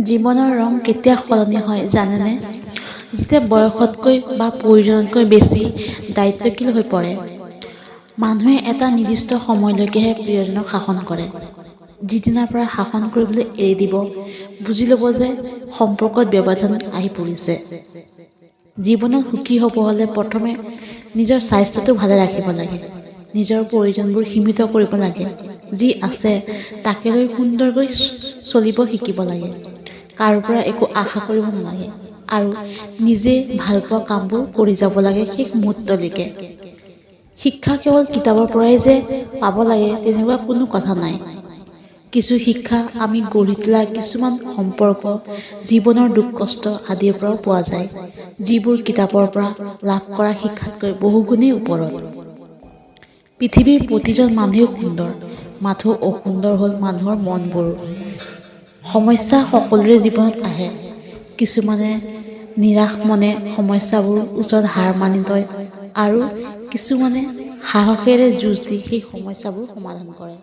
জীৱনৰ ৰং কেতিয়া সলনি হয় জানেনে? যেতিয়া বয়সতকৈ বা প্ৰয়োজনতকৈ বেছি দায়িত্বশীল হৈ পৰে। মানুহে এটা নিৰ্দিষ্ট সময়লৈকেহে প্ৰিয়জনক শাসন কৰে। যিদিনাৰ পৰা শাসন কৰিবলৈ এৰি দিব, বুজি ল'ব যে সম্পৰ্কত ব্যৱধান আহি পৰিছে। জীৱনত সুখী হ'ব হ'লে প্ৰথমে নিজৰ স্বাস্থ্যটো ভালে ৰাখিব লাগে। নিজৰ প্ৰয়োজনবোৰ সীমিত কৰিব লাগে। যি আছে তাকে লৈ সুন্দৰকৈ চলিব শিকিব লাগে। কাৰো পৰা একো আশা কৰিব নালাগে আৰু নিজে ভাল পোৱা কামবোৰ কৰি যাব লাগে শেষ মুহূৰ্তলৈকে। শিক্ষা কেৱল কিতাপৰ পৰাই যে পাব লাগে তেনেকুৱা কোনো কথা নাই। কিছু শিক্ষা আমি গঢ়ি তোলা কিছুমান সম্পৰ্ক, জীৱনৰ দুখ কষ্ট আদিৰ পৰাও পোৱা যায়, যিবোৰ কিতাপৰ পৰা লাভ কৰা শিক্ষাতকৈ বহুগুণেই ওপৰত। পৃথিৱীৰ প্ৰতিজন মানুহেই সুন্দৰ, মাথো অসুন্দৰ হ'ল মানুহৰ মনবোৰ। সমস্যা সকলোৰে জীৱনত আহে। কিছুমানে নিৰাশ মনে সমস্যাবোৰ ওচৰত হাৰ মানি লয় আৰু কিছুমানে সাহসেৰে যুঁজ দি সেই সমস্যাবোৰ সমাধান কৰে।